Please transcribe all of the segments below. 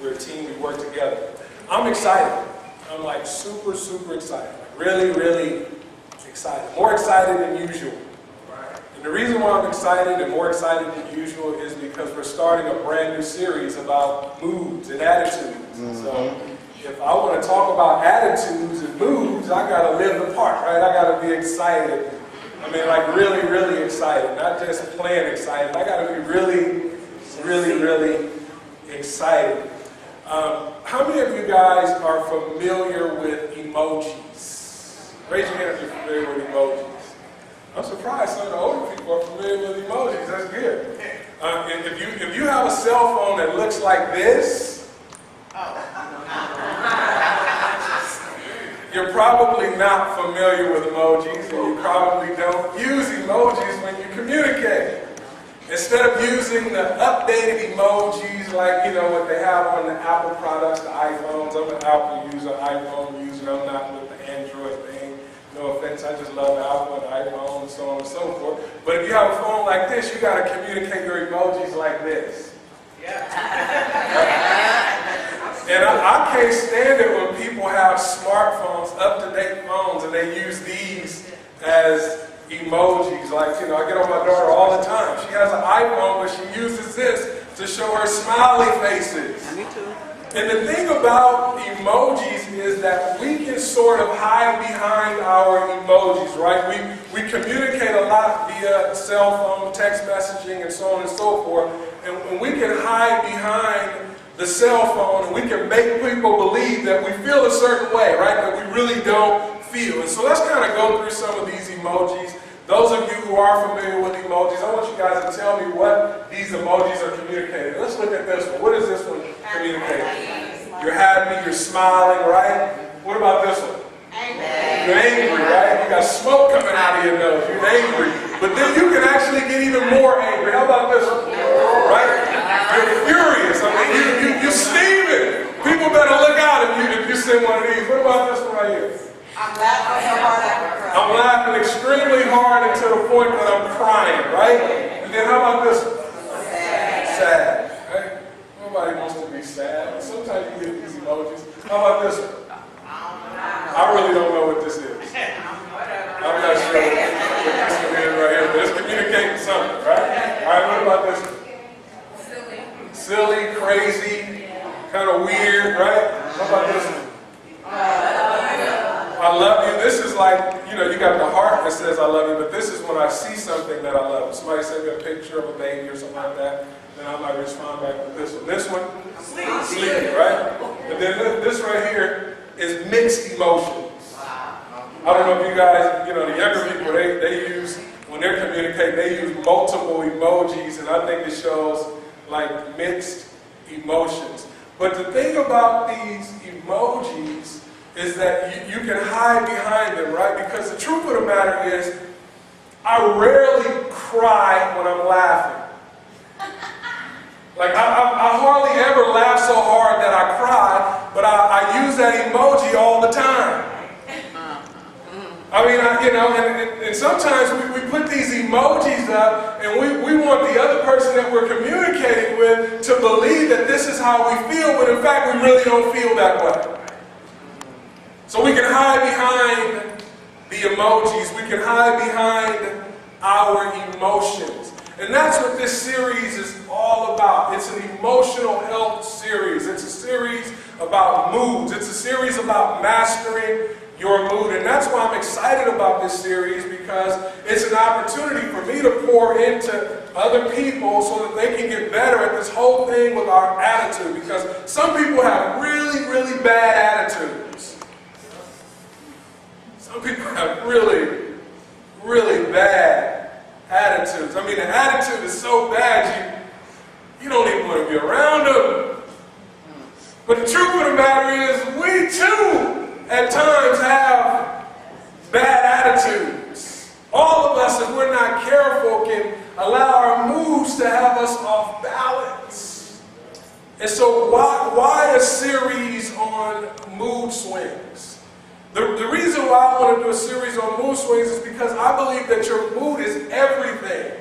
We're a team, we work together. I'm excited. I'm like super, super excited. Like really, really excited. More excited than usual. And the reason why I'm excited and more excited than usual is because we're starting a brand new series about moods and attitudes. Mm-hmm. So if I want to talk about attitudes and moods, I got to live the part, right? I got to be excited. I mean, like really, really excited. Not just plain excited. I got to be really, really, really excited. How many of you guys are familiar with emojis? Raise your hand if you're familiar with emojis. I'm surprised some of the older people are familiar with emojis. That's good. And if you have a cell phone that looks like this, you're probably not familiar with emojis, and you probably don't use emojis when you communicate. Instead of using the updated emojis like, you know, what they have on the Apple products, the iPhones. I'm an Apple user, iPhone user. I'm not with the Android thing. No offense, I just love Apple and iPhone and so on and so forth. But if you have a phone like this, you got to communicate your emojis like this. Yeah. And I can't stand it when people have smartphones, up-to-date phones, and they use these as emojis. Like, you know, I get on my daughter all the time. She has an iPhone, but she uses this to show her smiley faces. Me too. And the thing about emojis is that we can sort of hide behind our emojis, right? We communicate a lot via cell phone, text messaging, and so on and so forth. And we can hide behind the cell phone, and we can make people believe that we feel a certain way, right? That we really don't feel. And so let's kind of go through some of these emojis. Those of you who are familiar with emojis, I want you guys to tell me what these emojis are communicating. Let's look at this one. What is this one communicating? You're happy, you're smiling, right? What about this one? You're angry, right? You got smoke coming out of your nose. You're angry. But then you can actually get even more angry. How about this one? Right? You're furious. I mean, you're steaming. People better look out if you send one of these. What about this one right here? I'm laughing so hard I can cry. I'm laughing extremely hard and to the point that I'm crying, right? And then how about this one? Sad. Right? Nobody wants to be sad. Sometimes you get these emojis. How about this one? I really don't know what this is. I'm not sure what this one is right here, but it's communicating something, right? All right, what about this one? Silly, crazy, kind of weird, right? How about this one? I love you. This is like, you know, you got the heart that says I love you, but this is when I see something that I love. Somebody send me a picture of a baby or something like that, then I might respond back with this one. This one? Sleepy, right? And then this right here is mixed emotions. I don't know if you guys, you know, the younger people, they use, when they're communicating, they use multiple emojis, and I think it shows like mixed emotions. But the thing about these emojis is that you can hide behind them, right? Because the truth of the matter is, I rarely cry when I'm laughing. Like, I hardly ever laugh so hard that I cry, but I use that emoji all the time. I mean, you know, and sometimes we put these emojis up, and we want the other person that we're communicating with to believe that this is how we feel, but in fact, we really don't feel that way. So we can hide behind the emojis. We can hide behind our emotions. And that's what this series is all about. It's an emotional health series. It's a series about moods. It's a series about mastering your mood. And that's why I'm excited about this series, because it's an opportunity for me to pour into other people so that they can get better at this whole thing with our attitude. Because some people have really, really bad attitudes. Some people have really, really bad attitudes. I mean, the attitude is so bad, you don't even want to be around them. But the truth of the matter is, we too, at times, have bad attitudes. All of us, if we're not careful, can allow our moods to have us off balance. And so why a series on mood swings? The reason why I want to do a series on mood swings is because I believe that your mood is everything.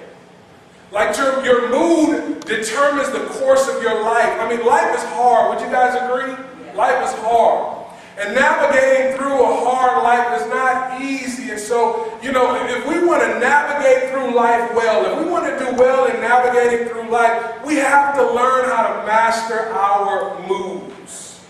Like your mood determines the course of your life. I mean, life is hard. Would you guys agree? Life is hard. And navigating through a hard life is not easy. And so, if we want to navigate through life well, if we want to do well in navigating through life, we have to learn how to master our moods.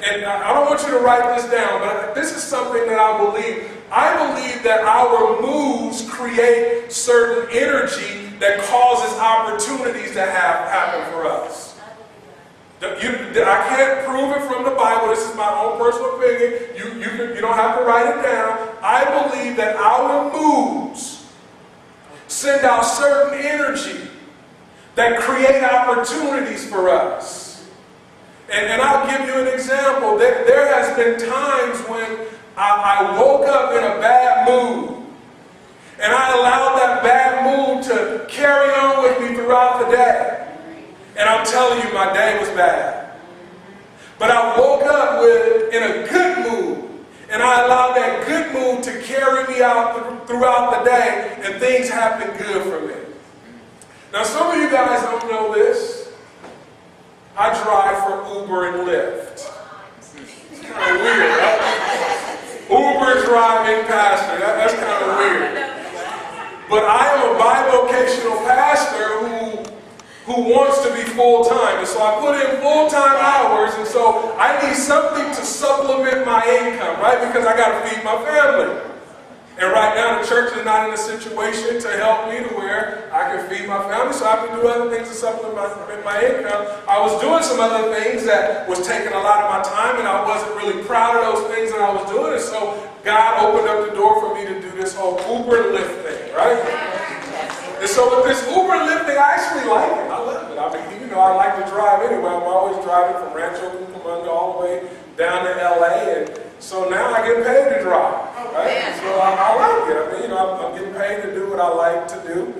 And I don't want you to write this down, but this is something that I believe. I believe that our moods create certain energy that causes opportunities to happen for us. I can't prove it from the Bible. This is my own personal opinion. You don't have to write it down. I believe that our moods send out certain energy that create opportunities for us. And I'll give you an example. There has been times when I woke up in a bad mood, and I allowed that bad mood to carry on with me throughout the day. And I'm telling you, my day was bad. But I woke up in a good mood, and I allowed that good mood to carry me out throughout the day, and things happened good for me. Now, some of you guys don't know this. I drive for Uber and Lyft. It's kind of weird, right? Uber driving pastor. That's kind of weird. But I am a bivocational pastor who wants to be full-time. And so I put in full-time hours, and so I need something to supplement my income, right? Because I got to feed my family. And right now the church is not in a situation to help me to where I can feed my family, so I have to do other things to supplement my income. I was doing some other things that was taking a lot of my time, and I wasn't really proud of those things that I was doing, and so God opened up the door for me to do this whole Uber and Lyft thing, right? And so with this Uber and Lyft thing, I actually like it. I love it. I mean, I like to drive anyway. I'm always driving from Rancho Cucamonga all the way down to LA, and so now I get paid to drive, right? So I like it. I mean, I'm getting paid to do what I like to do.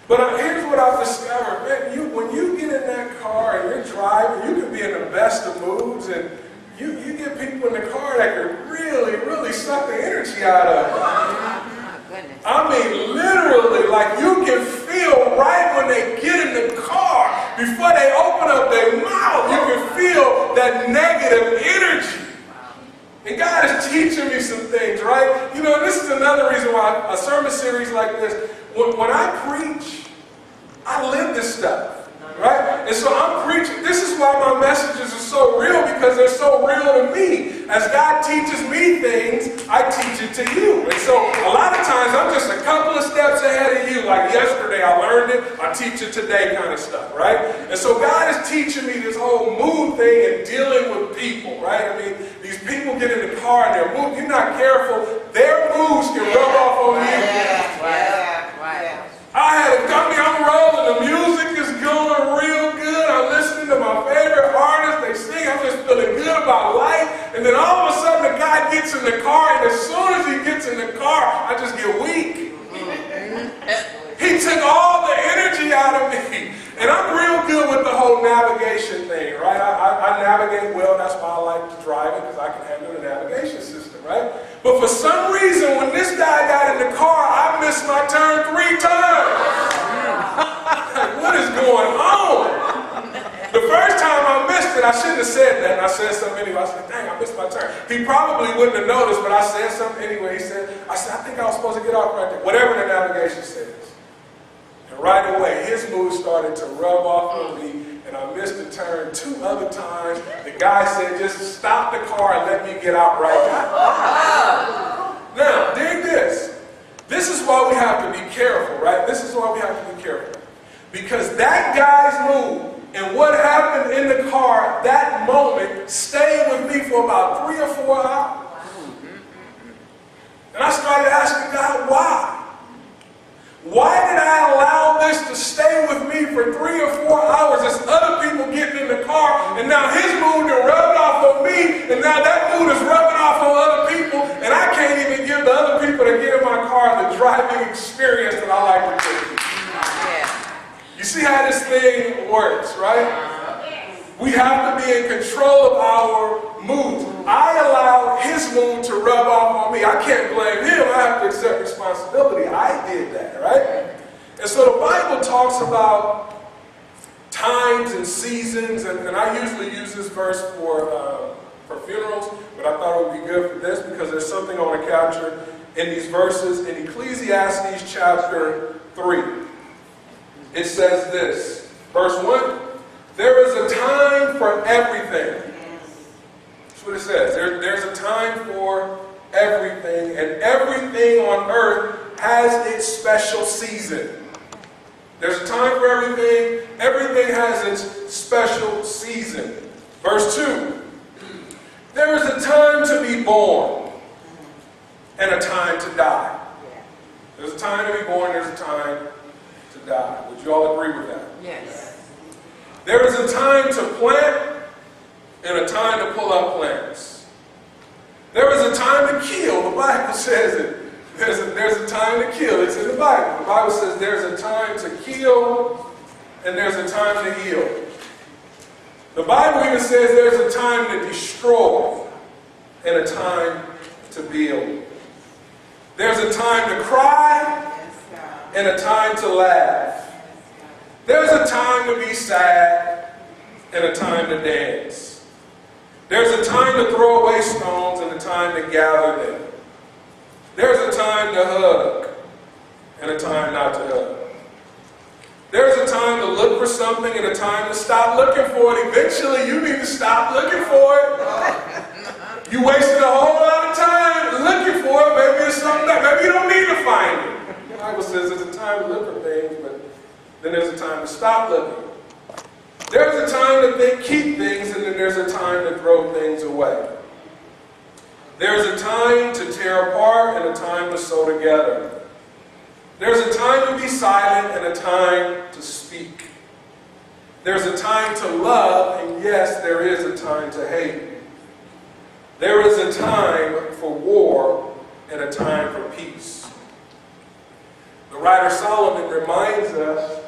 But here's what I've discovered, man. When you get in that car and you're driving, you can be in the best of moods, and you get people in the car that can really, really suck the energy out of you. I mean, literally, like you can feel right when they get in the car, before they open up their mouth, you can feel that negative energy. And God is teaching me some things, right? This is another reason why a sermon series like this, when I preach, I live this stuff, right? And so I'm preaching. This is why my messages are so real, because they're so real to me. As God teaches me things, I teach it to you. And so a lot of times I'm just a couple of steps ahead of you. Like yesterday I learned it, I teach it today kind of stuff, right? And so God is teaching me this whole mood thing and dealing with people, right? I mean, these people get in the car and their mood, you're not careful, their moods can rub off on you. I had a company, I'm rolling, the music is going real good, I'm listening to my favorite artists, they sing, I'm just feeling good about life, and then all of a sudden the guy gets in the car, and as soon as he gets in the car, I just get weak. He took all the energy out of me, and I'm real good with the whole navigation thing, right? I navigate well, that's why I like to drive it, because I can handle the navigation system, right? But for some reason, when this guy got in the car, I missed my turn 3 times. What is going on? The first time I missed it, I shouldn't have said that. And I said something anyway. I said, dang, I missed my turn. He probably wouldn't have noticed, but I said something anyway. I said, I think I was supposed to get off right there. Whatever the navigation says. And right away, his mood started to rub off on me, and I missed the turn 2 other times. The guy said, just stop the car and let me get out right now. Now, dig this. This is why we have to be careful, right? This is why we have to be careful. Because that guy's mood and what happened in the car that moment stayed with me for about 3 or 4 hours. And I started asking God, why? Why did I allow this to stay with me for 3 or 4 hours as other people getting in the car, and now his mood done rubbed off on me, and now that mood is rubbing off on other people, and I can't even give the other people that get in my car the driving experience that I like to do. You see how this thing works, right? We have to be in control of our moods. I allowed his mood to rub off on me. I can't blame him. I have to accept responsibility. I did that, right? And so the Bible talks about times and seasons, and I usually use this verse for funerals, but I thought it would be good for this because there's something I want to capture in these verses. In Ecclesiastes chapter 3, it says this, verse 1, there is a time for everything. That's what it says. There's a time for everything, and everything on earth has its special season. There's a time for everything. Everything has its special season. Verse 2, there is a time to be born and a time to die. There's a time to be born, there's a time to die. Would you all agree with that? Yes. There is a time to plant and a time to pull up plants. There is a time to kill. The Bible says it. There's a time to kill. It's in the Bible. The Bible says there's a time to kill and there's a time to heal. The Bible even says there's a time to destroy and a time to build. There's a time to cry and a time to laugh. There's a time to be sad and a time to dance. There's a time to throw away stones and a time to gather them. There's a time to hug and a time not to hug. There's a time to look for something and a time to stop looking for it. Eventually, you need to stop looking for it. You wasted a whole lot of time looking for it. Maybe it's something that maybe you don't need to find it. The Bible says there's a time to look for things, but then there's a time to stop looking. There's a time to keep things, and then there's a time to throw things away. There's a time to tear apart and a time to sew together. There's a time to be silent and a time to speak. There's a time to love, and yes, there is a time to hate. There is a time for war and a time for peace. The writer Solomon reminds us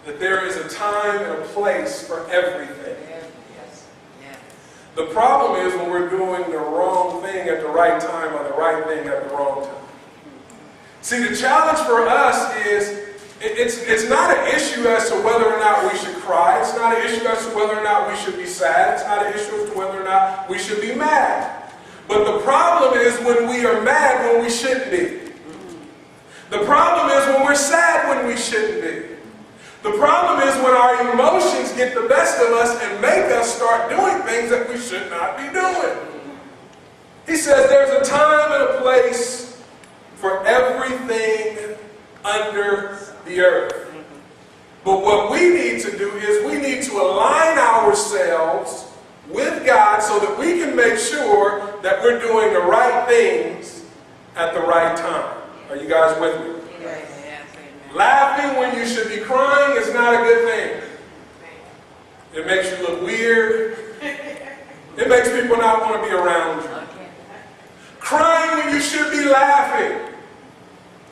that there is a time and a place for everything. The problem is when we're doing the wrong thing at the right time or the right thing at the wrong time. See, the challenge for us is it's not an issue as to whether or not we should cry. It's not an issue as to whether or not we should be sad. It's not an issue as to whether or not we should be mad. But the problem is when we are mad when we shouldn't be. The problem is when we're sad when we shouldn't be. The problem is when our emotions get the best of us and make us start doing things that we should not be doing. He says there's a time and a place for everything under the earth. But what we need to do is we need to align ourselves with God so that we can make sure that we're doing the right things at the right time. Are you guys with me? Yes. Laughing when you should be crying is not a good thing. It makes you look weird. It makes people not want to be around you. Crying when you should be laughing,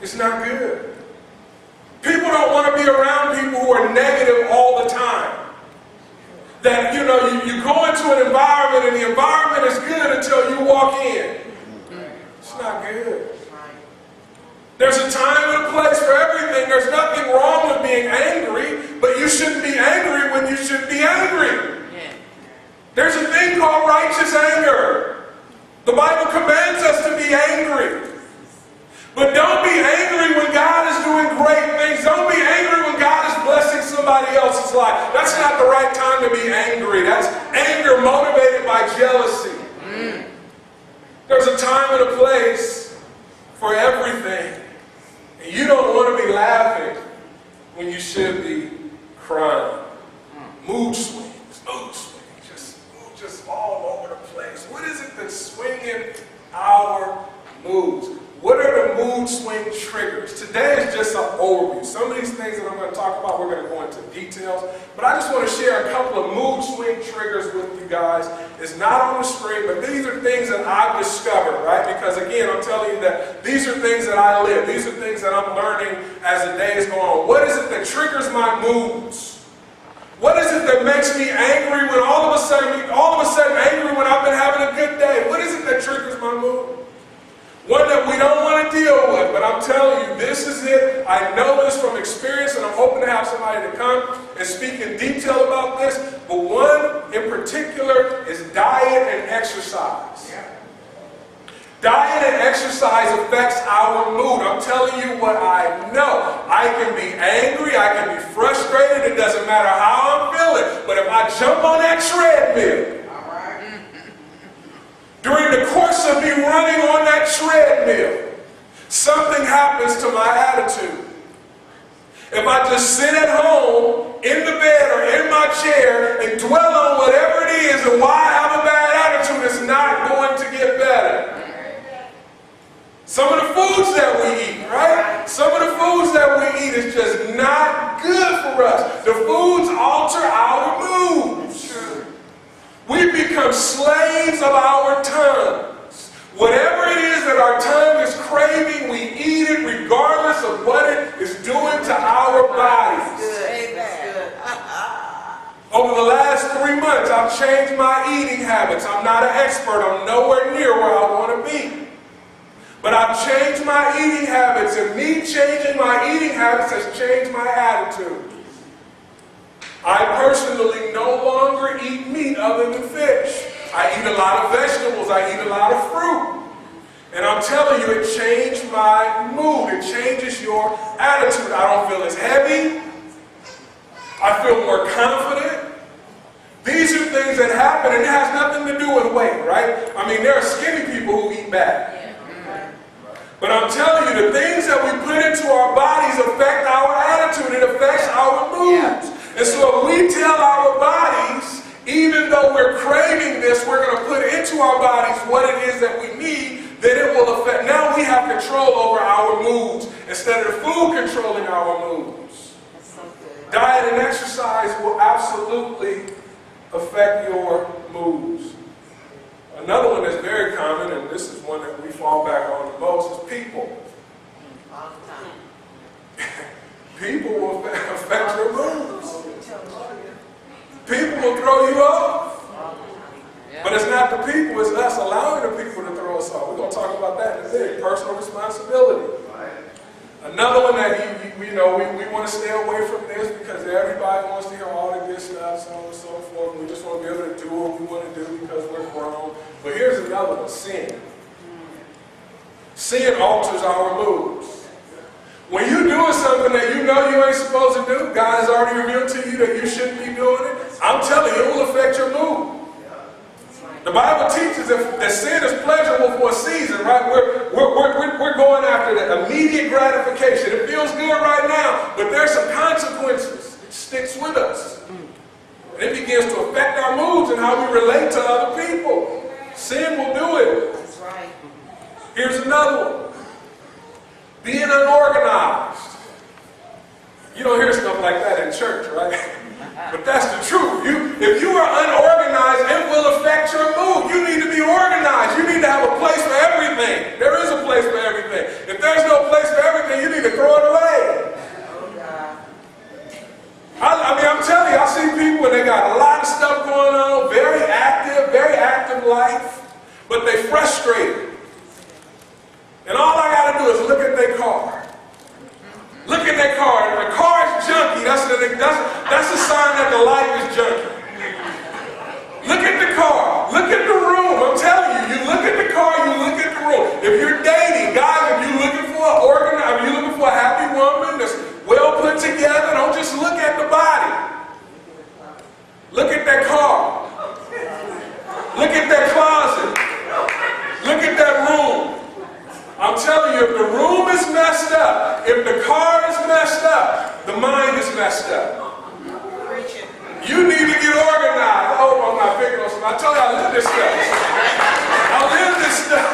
it's not good. People don't want to be around people who are negative all the time. That, you go into an environment and the environment is good until you walk in. It's not good. There's a time and a place for everything. There's nothing wrong with being angry, but you shouldn't be angry when you should be angry. There's a thing called righteous anger. The Bible commands us to be angry. But don't be angry when God is doing great things. Don't be angry when God is blessing somebody else's life. That's not the right time to be angry. That's anger motivated by jealousy. There's a time and a place for everything. And you don't want to be laughing when you should be crying. Mood swings, just all over the place. What is it that's swinging our moods? What are the mood swing triggers? Today is just an overview. Some of these things that I'm going to talk about, we're going to go into details. But I just want to share a couple of mood swing triggers with you guys. It's not on the screen, but these are things that I've discovered, right? Because again, I'm telling you that these are things that I live. These are things that I'm learning as the day is going on. What is it that triggers my moods? What is it that makes me angry when all of a sudden angry when I've been having a good day? What is it that triggers my mood? One that we don't want to deal with, but But I'm telling you, this is it. I know this from experience, and I'm hoping to have somebody to come and speak in detail about this. But one in particular is diet and exercise. Diet and exercise affects our mood. I'm telling you what I know. I can be angry, I can be frustrated, it doesn't matter how I'm feeling. But if I jump on that treadmill, during the course of me running on that treadmill, something happens to my attitude. If I just sit at home, in the bed or in my chair, and dwell on whatever it is and why I have a bad attitude, it's not going to get better. Some of the foods that we eat, right? Some of the foods that we eat is just not good for us. The foods alter our moods. We become slaves of our tongues. Whatever it is that our tongue is craving, we eat it regardless of what it is doing to our bodies. Over the last 3 months, I've changed my eating habits. I'm not an expert. I'm nowhere near where I want to be. But I've changed my eating habits, and me changing my eating habits has changed my attitude. I personally no longer eat meat other than fish. I eat a lot of vegetables. I eat a lot of fruit. And I'm telling you, it changed my mood. It changes your attitude. I don't feel as heavy. I feel more confident. These are things that happen, and it has nothing to do with weight, right? I mean, there are skinny people who eat bad. But I'm telling you, the things that we put into our bodies affect our attitude. It affects our moods. And so if we tell our bodies, even though we're craving this, we're going to put into our bodies what it is that we need, then it will affect. Now we have control over our moods instead of the food controlling our moods. Diet and exercise will absolutely affect your moods. Another one that's very common, and this is one that we fall back on the most, is people. People will affect your moods. People will throw you off. But it's not the people, it's us allowing the people to throw us off. We're going to talk about that in a minute. Personal responsibility. Another one that we want to stay away from this because everybody wants to hear all the good stuff, so on and so forth. We just want to be able to do what we want to do because we're grown. But here's another one, sin. Sin alters our moods. When you're doing something that you know you ain't supposed to do, God has already revealed to you that you shouldn't be doing it, I'm telling you, it will affect your mood. The Bible teaches that sin is pleasurable for a season, right? We're going after the immediate gratification. It feels good right now, but there's some consequences. It sticks with us. And it begins to affect our moods and how we relate to other people. Sin will do it. That's right. Here's another one. Being unorganized. You don't hear stuff like that in church, right? But that's the truth. If you are unorganized, it will affect your mood. You need to be organized. You need to have a place for everything. There is a place for everything. If there's no place for everything, you need to throw it away. I mean, I'm telling you, I see people and they got a lot of stuff going on, very active life, but they frustrated. And all I got to do is look at their car. Look at that car. If the car is junky, that's a sign that the life is junky. Look at the car. Look at the room. I'm telling you, you look at the car, you look at the room. If you're dating, guys, if you're looking for a happy woman that's well put together, don't just look at the body. Look at that car. Look at that closet. Look at that room. I'm telling you, if the room is messed up, if the car is messed up, the mind is messed up. You need to get organized. I hope I'm not picking on something. I told you I live this stuff. I live this stuff.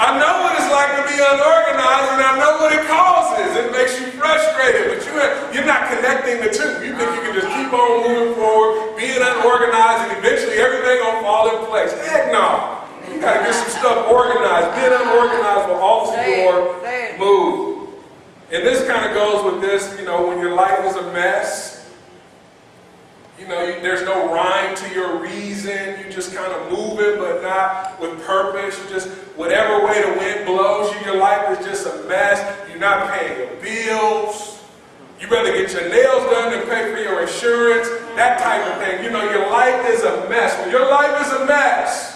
I know what it's like to be unorganized, and I know what it causes. It makes you frustrated, but you're not connecting the two. You think you can just keep on moving forward, being unorganized, and eventually everything will fall in place. Heck no. You got to get some stuff organized. Being unorganized will alter your mood. And this kind of goes with this, when your life is a mess, There's no rhyme to your reason. You just kind of moving, but not with purpose. You just, whatever way the wind blows you, your life is just a mess. You're not paying your bills. You rather get your nails done than pay for your insurance. That type of thing. Your life is a mess. When your life is a mess,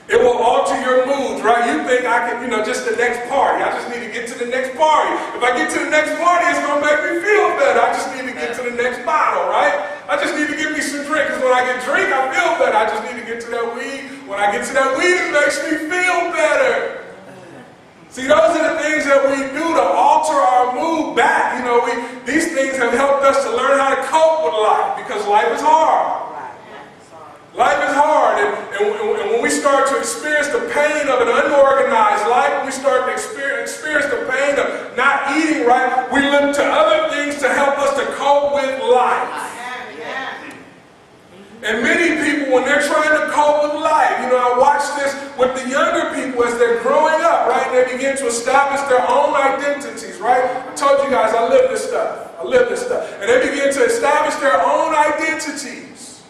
it will alter your moods, right? You think I can, just the next party. I just need to get to the next party. If I get to the next party, it's going to make me feel better. I just need to get to the next bottle, right? I just need to give me some drink, because when I get drink, I feel better. I just need to get to that weed. When I get to that weed, it makes me feel better. See, those are the things that we do to alter our mood back. These things have helped us to learn how to cope with life, because life is hard. Life is hard, and when we start to experience the pain of an unorganized life, when we start to experience the pain of not eating right, we look to other things to help us to cope with life. And many people, when they're trying to cope with life, I watch this with the younger people as they're growing up, right? They begin to establish their own identities, right? I told you guys, I live this stuff. And they begin to establish their own identities.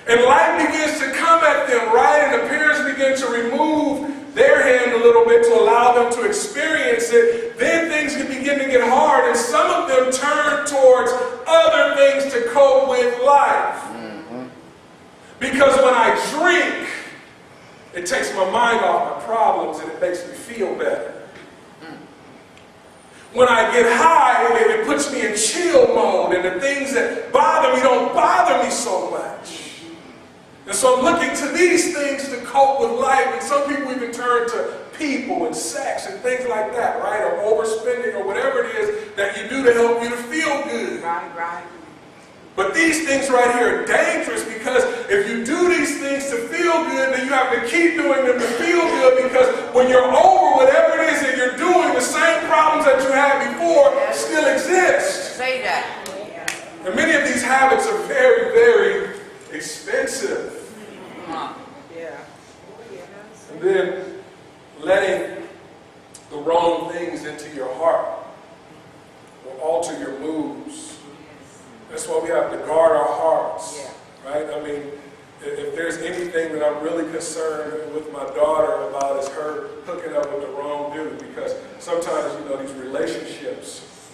And life begins to come at them, right? And the parents begin to remove their hand a little bit to allow them to experience it. Then things can begin to get hard, and some of them turn towards other things to cope with life. Because when I drink, it takes my mind off my problems and it makes me feel better. When I get high, it puts me in chill mode, and the things that bother me don't bother me so much. And so I'm looking to these things to cope with life, and some people even turn to people and sex and things like that, right? Or overspending or whatever it is that you do to help you to feel good. Right. But these things right here are dangerous, because if you do these things to feel good, then you have to keep doing them to feel good, because when you're over whatever it is that you're doing, the same problems that you had before still exist. Say that. And many of these habits are very, very expensive. And then letting the wrong things into your heart will alter your moods. That's why we have to guard our hearts, right? I mean, if there's anything that I'm really concerned with my daughter about, is her hooking up with the wrong dude, because sometimes, these relationships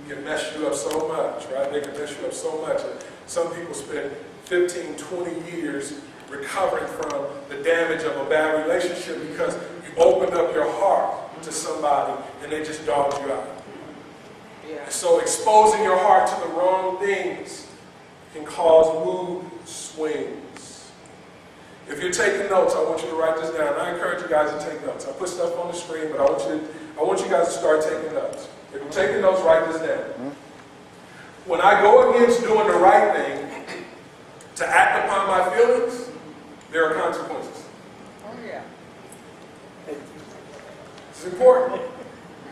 can mess you up so much, right? They can mess you up so much. And some people spend 15, 20 years recovering from the damage of a bad relationship because you opened up your heart to somebody and they just dogged you out. And so exposing your heart to the wrong things can cause mood swings. If you're taking notes, I want you to write this down. I encourage you guys to take notes. I put stuff on the screen, but I want you guys to start taking notes. If you're taking notes, write this down. When I go against doing the right thing, to act upon my feelings, there are consequences. It's important.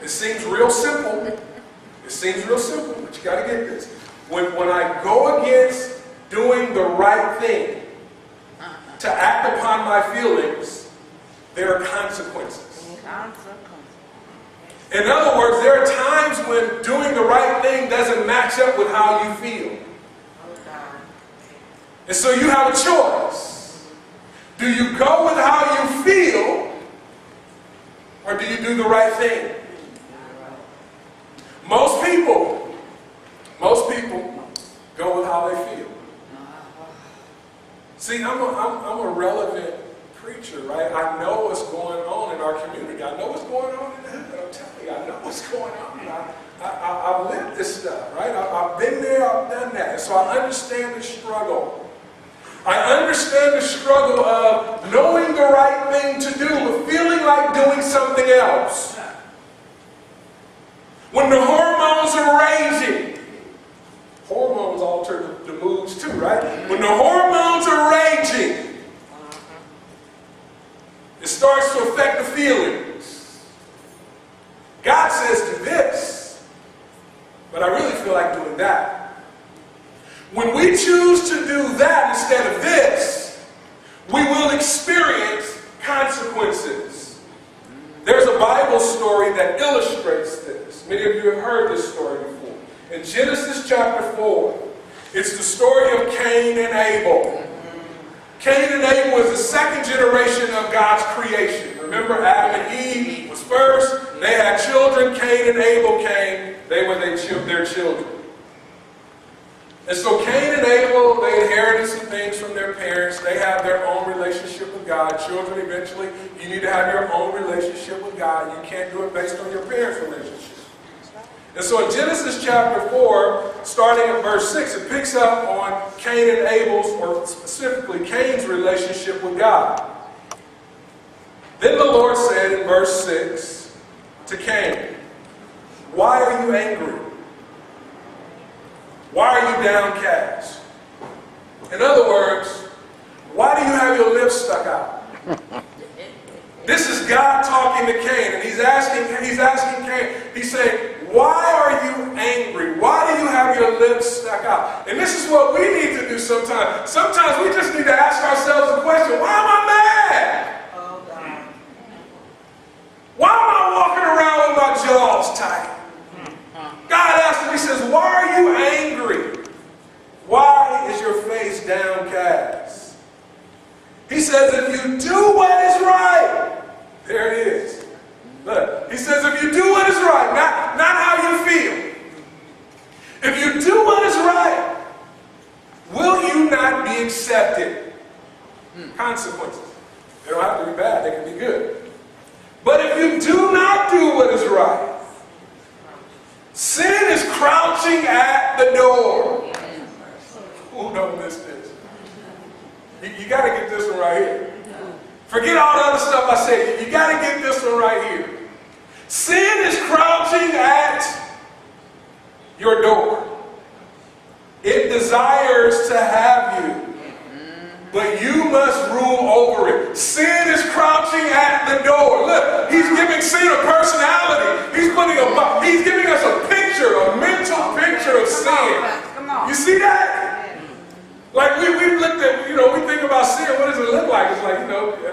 It seems real simple. But you got to get this. When I go against doing the right thing, to act upon my feelings, there are consequences. In other words, there are times when doing the right thing doesn't match up with how you feel. And so you have a choice. Do you go with how you feel, or do you do the right thing? Most people go with how they feel. See, I'm a relevant preacher, right? I know what's going on in our community. I know what's going on in the hood. I'm telling you, I know what's going on. I've lived this stuff, right? I've been there, I've done that. And so I understand the struggle. I understand the struggle of knowing the right thing to do, but feeling like doing something else. When the hormones are raging, hormones alter the moods too, right? When the hormones are raging, it starts to affect the feelings. God says do this, but I really feel like doing that. When we choose to do that instead of this, we will experience consequences. There's a Bible story that illustrates this. Many of you have heard this story before. In Genesis chapter 4, It's the story of Cain and Abel. Cain and Abel is the second generation of God's creation. Remember, Adam and Eve was first. They had children. Cain and Abel came. They were their children. And so Cain and Abel, they inherited some things from their parents. They have their own relationship with God. Children, eventually, you need to have your own relationship with God. You can't do it based on your parents' relationship. And so in Genesis chapter 4, starting at verse 6, it picks up on Cain and Abel's, or specifically Cain's relationship with God. Then the Lord said in verse 6 to Cain, "Why are you angry? Why are you downcast?" In other words, why do you have your lips stuck out? This is God talking to Cain, and he's asking Cain, he's saying, why are you angry? Why do you have your lips stuck out? And this is what we need to do sometimes. Sometimes we just need to ask ourselves the question, why am I mad? Oh, God. Why am I walking around with my jaws tight? God asks him, he says, why are you angry? Why is your face downcast? He says, if you do what is right, there it is. Look, he says, if you do what is right, not how you feel. If you do what is right, will you not be accepted? Consequences. They don't have to be bad, they can be good. But if you do not do what is right, sin is crouching at the door. Who don't miss this? You got to get this one right here. Forget all the other stuff I said. You got to get this one right here. Sin is crouching at your door. It desires to have you, but you must rule over it. Sin is crouching at the door. Look, he's giving sin a personality. He's giving us a picture, a mental picture of sin. Come on. You see that? Like we looked at, we think about sin, what does it look like? It's like, in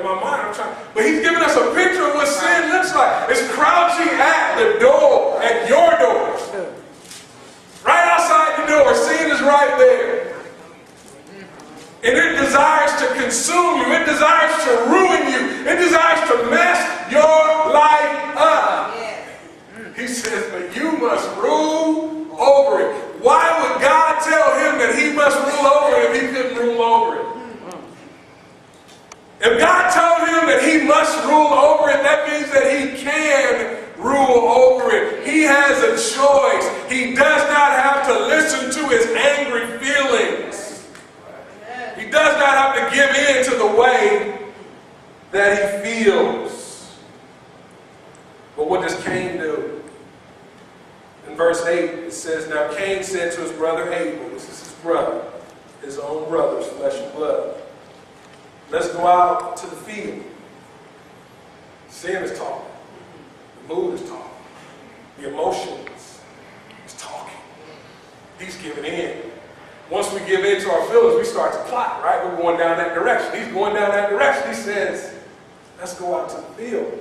my mind, I'm trying. But he's giving us a picture of what sin looks like. It's crouching at the door, at your door. Right outside the door, sin is right there. And it desires to consume you. It desires to ruin you. It desires to mess your life up. He says, but you must rule over it. Why would God tell him that he must rule over it if he couldn't rule over it? If God told him that he must rule over it, that means that he can rule over it. He has a choice. He does not have to listen to his angry feelings. He does not have to give in to the way that he feels. But what does Cain do? In verse 8, it says, now Cain said to his brother Abel, this is his brother, his own brother's flesh and blood, let's go out to the field. Sin is talking. The mood is talking. The emotions is talking. He's giving in. Once we give in to our feelings, we start to plot, right? We're going down that direction. He's going down that direction. He says, let's go out to the field.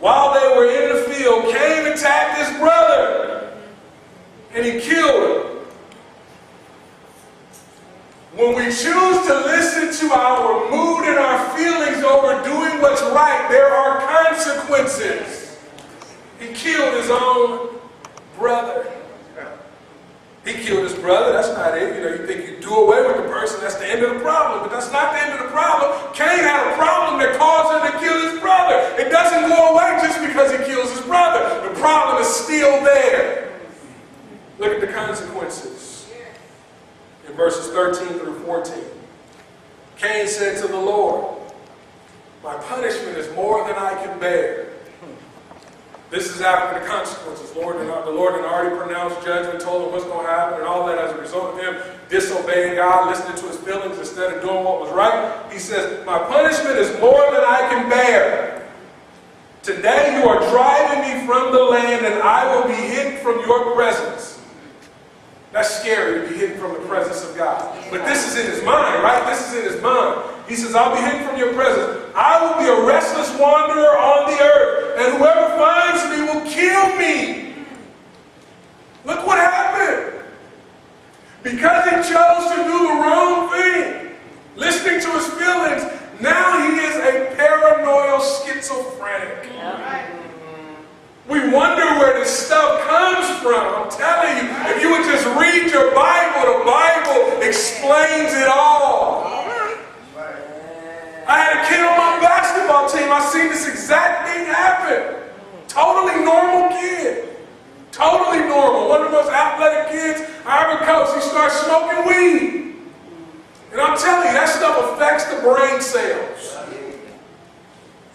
While they were in the field, Cain attacked his brother, and he killed him. When we choose to listen to our mood and our feelings over doing what's right, there are consequences. He killed his own brother. He killed his brother. That's not it. You think you do away with the person, that's the end of the problem. But that's not the end of the problem. Cain had a problem that caused him to kill his brother. It doesn't go away just because he kills his brother. The problem is still there. Look at the consequences. In verses 13 through 14. Cain said to the Lord, my punishment is more than I can bear. This is after the consequences. The Lord had already pronounced judgment, told him what's going to happen, and all that as a result of him disobeying God, listening to his feelings instead of doing what was right. He says, my punishment is more than I can bear. Today you are driving me from the land, and I will be hidden from your presence. That's scary to be hidden from the presence of God. But this is in his mind, right? This is in his mind. He says, I'll be hidden from your presence. I will be a restless wanderer on the earth, and whoever finds me will kill me. Look what happened. Because he chose to do the wrong thing, listening to his feelings, now he is a paranoid schizophrenic. We wonder where this stuff comes from. I'm telling you, if you would just read your Bible, the Bible explains it all. I had a kid on my basketball team. I seen this exact thing happen. Totally normal kid. Totally normal. One of the most athletic kids I ever coached. He starts smoking weed. And I'm telling you, that stuff affects the brain cells.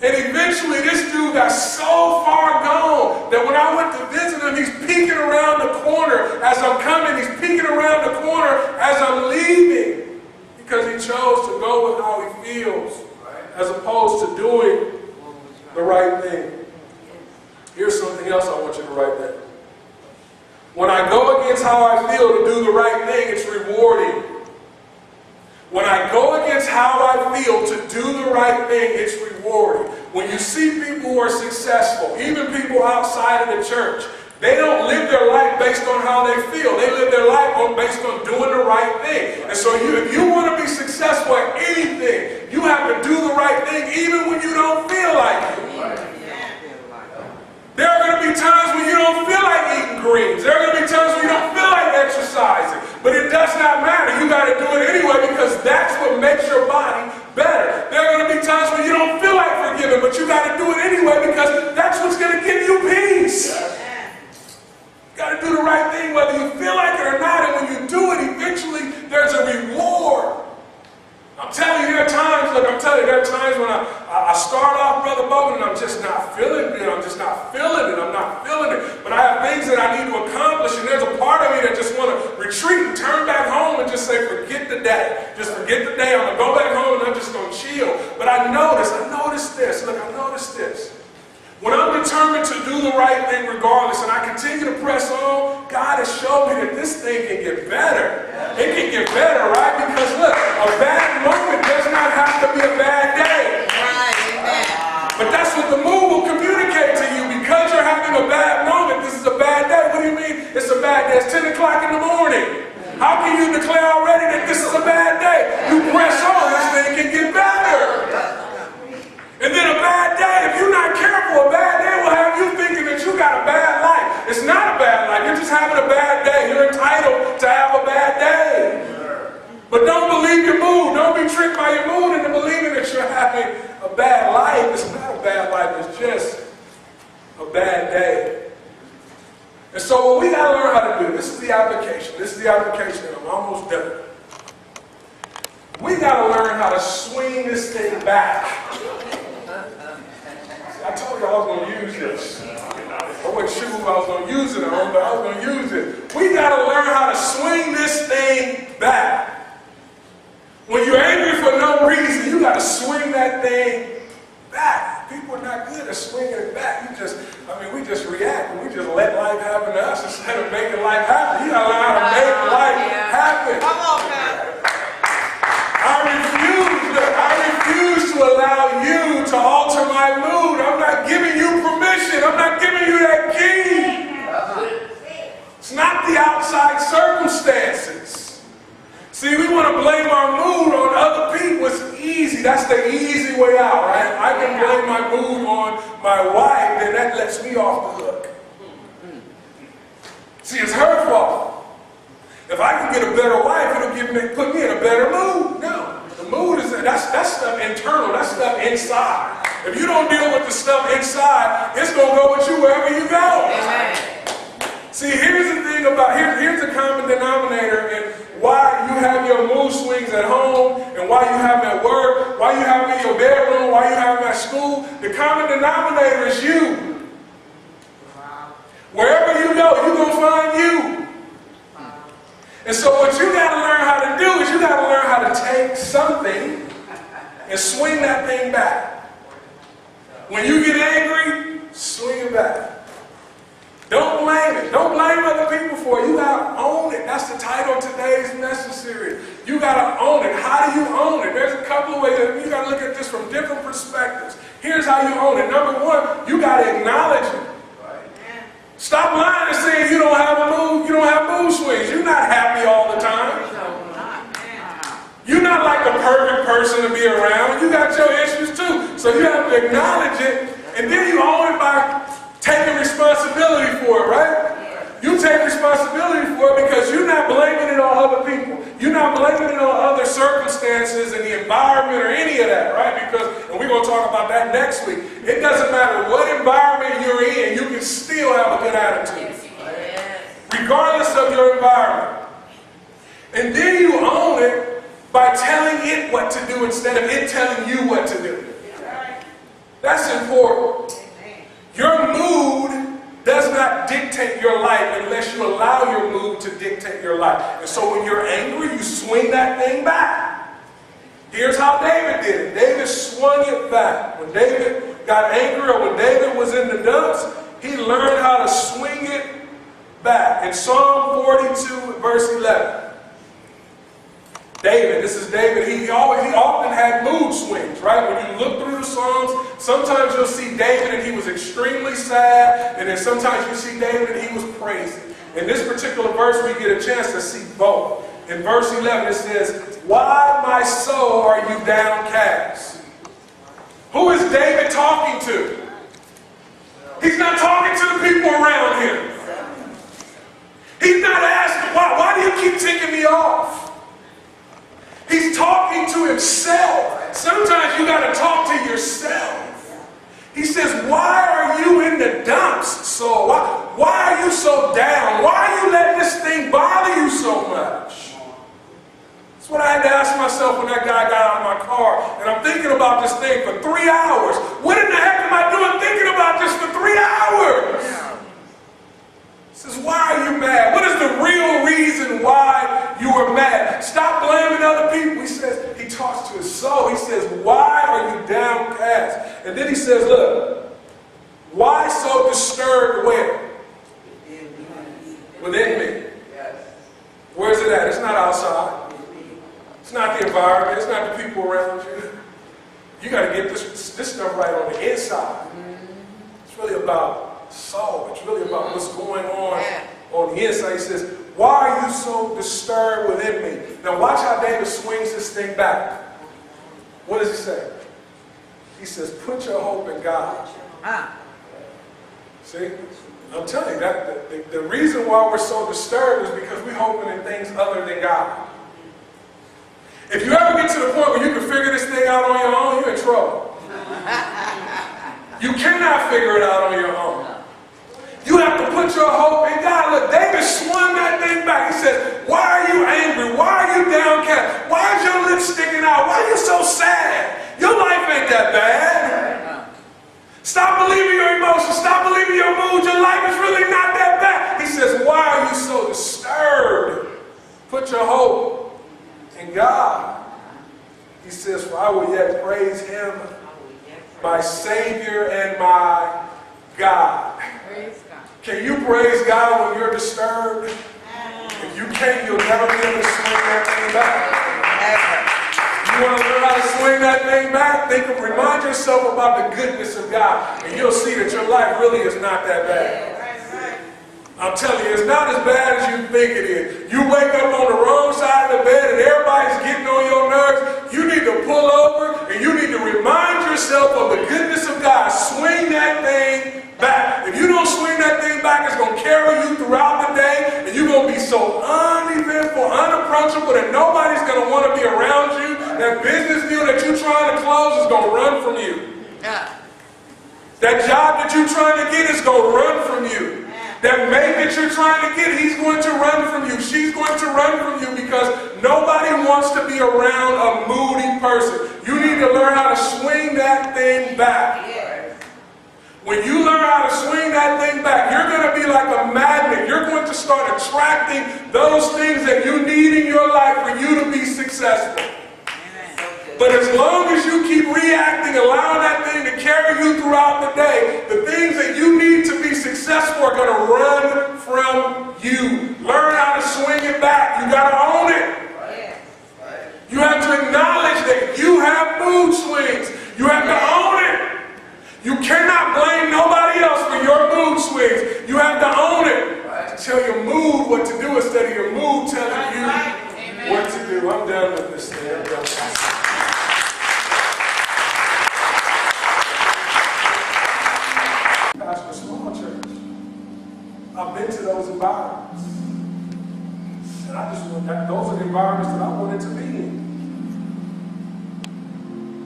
And eventually this dude got so far gone that when I went to visit him, he's peeking around the corner as I'm coming. He's peeking around the corner as I'm leaving. Because he chose to go with how he feels as opposed to doing the right thing. Here's something else I want you to write down. When I go against how I feel to do the right thing, it's rewarding. When I go against how I feel to do the right thing, it's rewarding. When you see people who are successful, even people outside of the church, they don't live their life based on how they feel. They live their life based on doing the right thing. And so if you want to be successful at anything, you have to do the right thing even when you don't feel like it. There are going to be times when you don't feel like eating greens. There are going to be times when you don't feel like exercising. But it does not matter. You got to do it anyway because that's what makes your body better. There are going to be times when you don't feel like forgiving, but you got to do it anyway because that's what's going to give you peace. You got to do the right thing whether you feel like it or not. And when you do it, eventually there's a reward. I'm telling you, there are times, there are times when I start off, Brother Bowen, and I'm just not feeling it. I'm not feeling it. But I have things that I need to accomplish, and there's a part of me that just want to retreat and turn back home and just say, forget the day. Just forget the day. I'm going to go back home and I'm just going to chill. But I noticed this. Look, I noticed this. When I'm determined to do the right thing regardless, and I continue to press on, God has shown me that this thing can get better. It can get better, right? Because look, a bad moment does not have to be a bad day. Right, amen. But that's what the moon will communicate to you. Because you're having a bad moment, this is a bad day. What do you mean it's a bad day? It's 10 o'clock in the morning. How can you declare already that this is a bad day? You press on, this thing can get better. And then a bad day, if you're not careful, a bad day will have you thinking that you got a bad life. It's not a bad life. You're just having a bad day. You're entitled to have a bad day. But don't believe your mood. Don't be tricked by your mood into believing that you're having a bad life. It's not a bad life. It's just a bad day. And so what we got to learn how to do, this is the application. This is the application, and I'm almost done. We got to learn how to swing this thing back. I told you I was going to use this. I wasn't sure if I was going to use it or not, but I was going to use it. We got to learn how to swing this thing back. When you're angry for no reason, you got to swing that thing back. People are not good at swinging it back. We just react and we just let life happen to us instead of making life happen. You got to learn how to make life happen. Come on, man. I refuse to allow you to alter my mood. I'm not giving you permission. I'm not giving you that key. It's not the outside circumstances. See, we want to blame our mood on other people. It's easy. That's the easy way out, right? I can blame my mood on my wife, then that lets me off the hook. See, it's her fault. If I can get a better wife, it'll put me in a better mood. No. The mood is that's stuff internal, that's stuff inside. If you don't deal with the stuff inside, it's going to go with you wherever you go. Amen. See, here's the thing about, here's the common denominator in why you have your mood swings at home and why you have them at work, why you have them in your bedroom, why you have them at school. The common denominator is you. Wherever you go, you're going to find you. And so what you got to learn how to do is you got to learn how to take something and swing that thing back. When you get angry, swing it back. Don't blame it. Don't blame other people for it. You got to own it. That's the title of today's message series. You got to own it. How do you own it? There's a couple of ways that you got to look at this from different perspectives. Here's how you own it. Number one, you got to acknowledge it. Stop lying and saying you don't have a mood, you don't have mood swings. You're not happy all the time. You're not like the perfect person to be around. You got your issues too. So you have to acknowledge it, and then you own it by taking responsibility for it, right? You take responsibility for it because you're not blaming it on other people. You're not blaming it on other circumstances and the environment or any of that, right? Because, and we're going to talk about that next week. It doesn't matter what environment you're in, you can still have a good attitude. Regardless of your environment. And then you own it by telling it what to do instead of it telling you what to do. That's important. Your mood does not dictate your life unless you allow your mood to dictate your life. And so when you're angry, you swing that thing back. Here's how David did it. David swung it back. When David got angry or when David was in the dumps, he learned how to swing it back. In Psalm 42, verse 11. David, this is David, he often had mood swings, right? When you look through the Psalms, sometimes you'll see David and he was extremely sad, and then sometimes you see David and he was praising. In this particular verse, we get a chance to see both. In verse 11, it says, "Why, my soul, are you downcast?" Who is David talking to? He's not talking to the people around him. He's not asking, why do you keep ticking me off? He's talking to himself. Sometimes you got to talk to yourself. He says, why are you in the dumps, soul? Why are you so down? Why are you letting this thing bother you so much? That's what I had to ask myself when that guy got out of my car. And I'm thinking about this thing for 3 hours. What in the heck am I doing thinking about this for 3 hours? He says, why are you mad? What is the real reason why you are mad? Stop blaming other people. He says, he talks to his soul. He says, why are you downcast? And then he says, look, why so disturbed where? Within me. Where's it at? It's not outside. It's not the environment. It's not the people around you. You got to get this stuff right on the inside. It's really about soul. It's really about what's going on the inside. He says, why are you so disturbed within me? Now watch how David swings this thing back. What does he say? He says, put your hope in God. See? I'm telling you, that the reason why we're so disturbed is because we're hoping in things other than God. If you ever get to the point where you can figure this thing out on your own, you're in trouble. You cannot figure it out on your own. You have to put your hope in God. Look, David swung that thing back. He says, why are you angry? Why are you downcast? Why is your lips sticking out? Why are you so sad? Your life ain't that bad. Stop believing your emotions. Stop believing your mood. Your life is really not that bad. He says, why are you so disturbed? Put your hope in God. He says, for I will yet praise him, my Savior and my God. Can you praise God when you're disturbed? If you can't, you'll never be able to swing that thing back. You want to learn how to swing that thing back? Remind yourself about the goodness of God, and you'll see that your life really is not that bad. I'm telling you, it's not as bad as you think it is. You wake up on the wrong side of the bed and everybody's getting on your nerves. You need to pull over and you need to remind yourself of the goodness of God. Swing that thing back. If you don't swing that thing back, it's going to carry you throughout the day, and you're going to be so uneventful, unapproachable that nobody's going to want to be around you. That business deal that you're trying to close is going to run from you. That job that you're trying to get is going to run from you. That mate that you're trying to get, he's going to run from you. She's going to run from you because nobody wants to be around a moody person. You need to learn how to swing that thing back. When you learn how to swing that thing back, you're going to be like a magnet. You're going to start attracting those things that you need in your life for you to be successful. But as long as you keep reacting, allowing that thing to carry you throughout the day, the things that you need to be successful are going to run from you. Learn how to swing it back. You got to own it. You have to acknowledge that you have mood swings. You have to own it. You cannot blame nobody else for your mood swings. You have to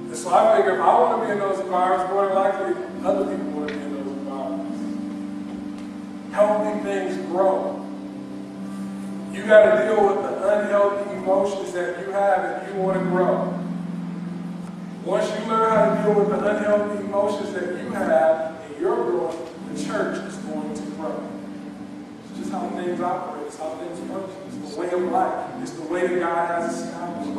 And so I figure if I want to be in those environments, more than likely other people want to be in those environments. Healthy things grow. You got to deal with the unhealthy emotions that you have if you want to grow. Once you learn how to deal with the unhealthy emotions that you have and you're growing, the church is going to grow. It's just how things operate. It's how things function. It's the way of life. It's the way that God has established.